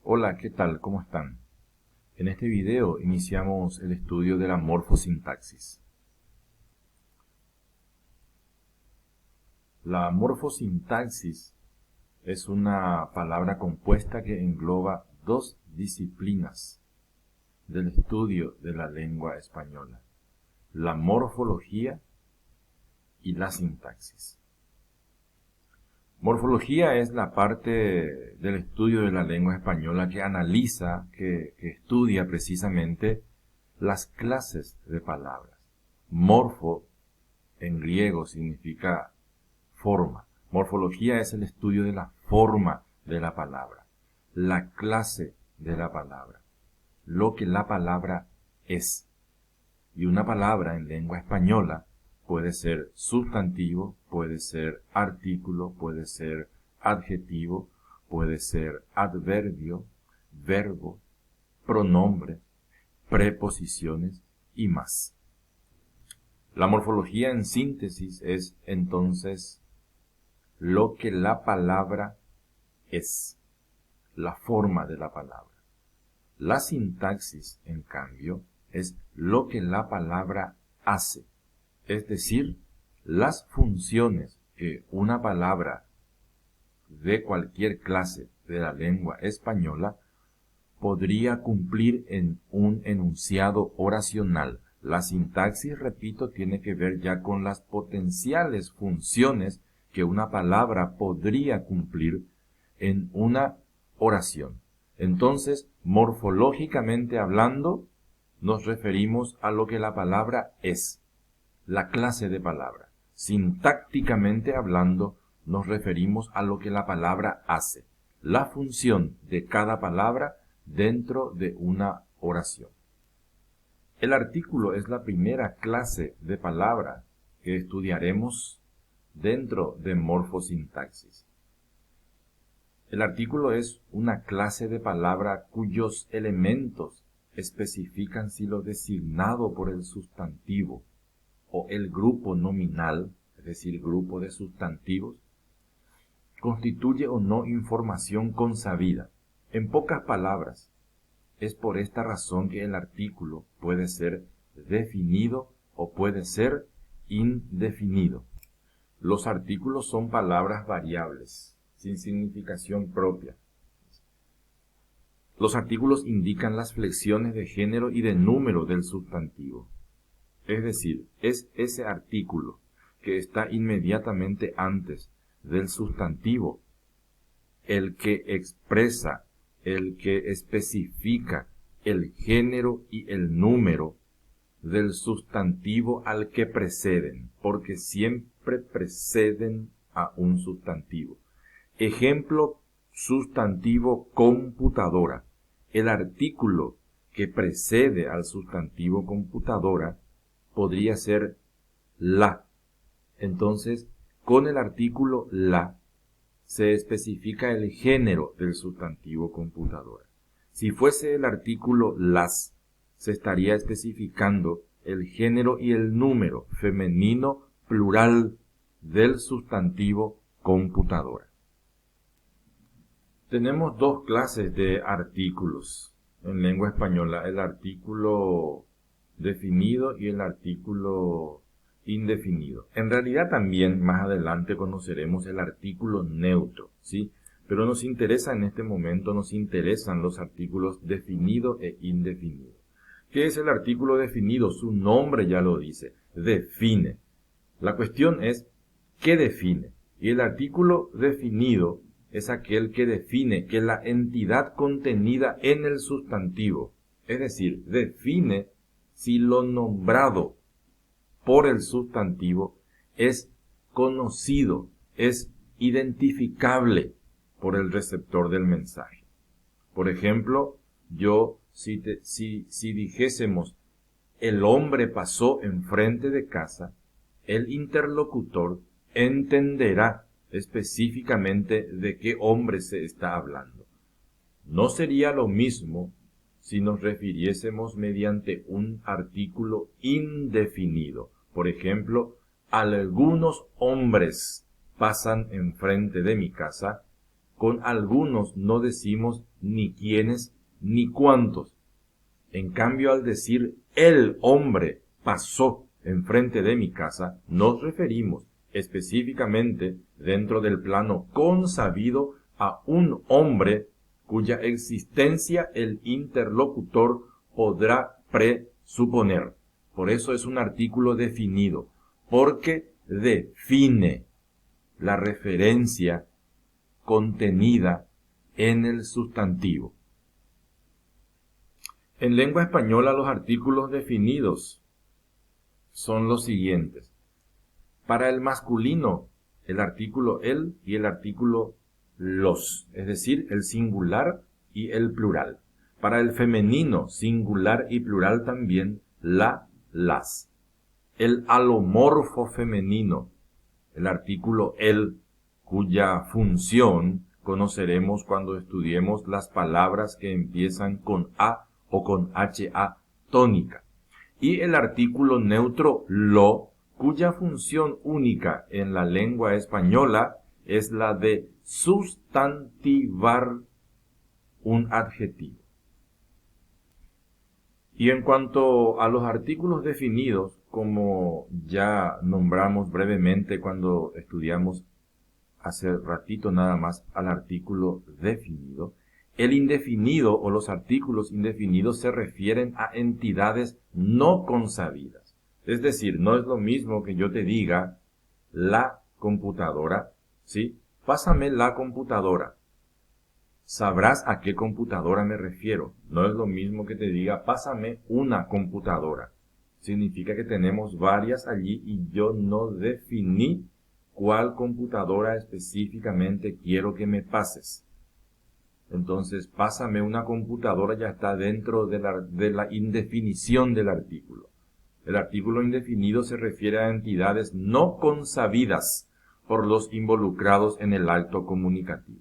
Hola, ¿qué tal? ¿Cómo están? En este video iniciamos el estudio de la morfosintaxis. La morfosintaxis es una palabra compuesta que engloba dos disciplinas del estudio de la lengua española: la morfología y la sintaxis. Morfología es la parte del estudio de la lengua española que analiza, que estudia precisamente las clases de palabras. Morfo en griego significa forma. Morfología es el estudio de la forma de la palabra, la clase de la palabra, lo que la palabra es. Y una palabra en lengua española puede ser sustantivo, puede ser artículo, puede ser adjetivo, puede ser adverbio, verbo, pronombre, preposiciones y más. La morfología en síntesis es entonces lo que la palabra es, la forma de la palabra. La sintaxis, en cambio, es lo que la palabra hace, es decir, las funciones que una palabra de cualquier clase de la lengua española podría cumplir en un enunciado oracional. La sintaxis, repito, tiene que ver ya con las potenciales funciones que una palabra podría cumplir en una oración. Entonces, morfológicamente hablando, nos referimos a lo que la palabra es, la clase de palabra. Sintácticamente hablando, nos referimos a lo que la palabra hace, la función de cada palabra dentro de una oración. El artículo es la primera clase de palabra que estudiaremos dentro de morfosintaxis. El artículo es una clase de palabra cuyos elementos especifican si lo designado por el sustantivo o el grupo nominal, es decir, grupo de sustantivos, constituye o no información consabida. En pocas palabras, es por esta razón que el artículo puede ser definido o puede ser indefinido. Los artículos son palabras variables, sin significación propia. Los artículos indican las flexiones de género y de número del sustantivo. Es decir, es ese artículo que está inmediatamente antes del sustantivo el que expresa, el que especifica el género y el número del sustantivo al que preceden, porque siempre preceden a un sustantivo. Ejemplo, sustantivo computadora. El artículo que precede al sustantivo computadora podría ser la. Entonces, con el artículo la se especifica el género del sustantivo computadora. Si fuese el artículo las, se estaría especificando el género y el número femenino plural del sustantivo computadora. Tenemos dos clases de artículos en lengua española: el artículo definido y el artículo indefinido. En realidad también más adelante conoceremos el artículo neutro, ¿sí? Pero nos interesa en este momento, nos interesan los artículos definido e indefinido. ¿Qué es el artículo definido? Su nombre ya lo dice, define. La cuestión es, ¿qué define? Y el artículo definido es aquel que define que la entidad contenida en el sustantivo, es decir, define si lo nombrado por el sustantivo es conocido, es identificable por el receptor del mensaje. Por ejemplo, si dijésemos el hombre pasó enfrente de casa, el interlocutor entenderá específicamente de qué hombre se está hablando. No sería lo mismo si nos refiriésemos mediante un artículo indefinido. Por ejemplo, algunos hombres pasan enfrente de mi casa, Con algunos no decimos ni quiénes ni cuántos. En cambio, al decir el hombre pasó enfrente de mi casa, nos referimos específicamente dentro del plano consabido a un hombre cuya existencia el interlocutor podrá presuponer. Por eso es un artículo definido, porque define la referencia contenida en el sustantivo. En lengua española los artículos definidos son los siguientes. Para el masculino, el artículo el y el artículo los, es decir, el singular y el plural. Para el femenino, singular y plural también, la, las. El alomorfo femenino, el artículo el, cuya función conoceremos cuando estudiemos las palabras que empiezan con a o con ha tónica. Y el artículo neutro lo, cuya función única en la lengua española es la de sustantivar un adjetivo. Y en cuanto a los artículos definidos, como ya nombramos brevemente cuando estudiamos hace ratito nada más al artículo definido, el indefinido o los artículos indefinidos se refieren a entidades no consabidas. Es decir, no es lo mismo que yo te diga la computadora, ¿sí? Pásame la computadora. Sabrás a qué computadora me refiero. No es lo mismo que te diga pásame una computadora. Significa que tenemos varias allí y yo no definí cuál computadora específicamente quiero que me pases. Entonces, pásame una computadora ya está dentro de la indefinición del artículo. El artículo indefinido se refiere a entidades no consabidas por los involucrados en el acto comunicativo.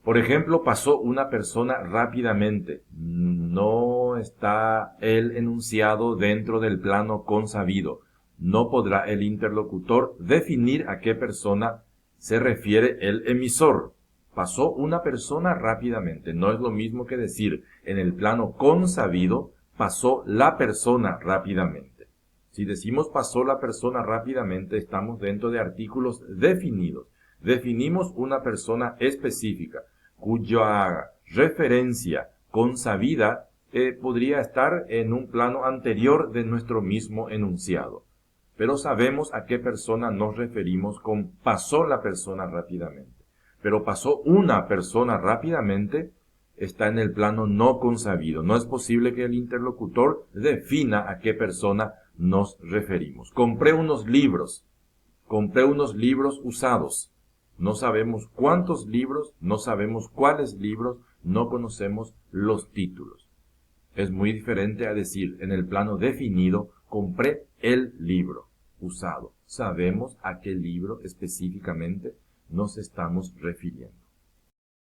Por ejemplo, pasó una persona rápidamente. No está el enunciado dentro del plano consabido. No podrá el interlocutor definir a qué persona se refiere el emisor. Pasó una persona rápidamente. No es lo mismo que decir en el plano consabido, pasó la persona rápidamente. Si decimos pasó la persona rápidamente, estamos dentro de artículos definidos. Definimos una persona específica, cuya referencia consabida podría estar en un plano anterior de nuestro mismo enunciado. Pero sabemos a qué persona nos referimos con pasó la persona rápidamente. Pero pasó una persona rápidamente, está en el plano no consabido. No es posible que el interlocutor defina a qué persona nos referimos. Compré unos libros usados. No sabemos cuántos libros, no sabemos cuáles libros, no conocemos los títulos. Es muy diferente a decir en el plano definido, compré el libro usado. Sabemos a qué libro específicamente nos estamos refiriendo.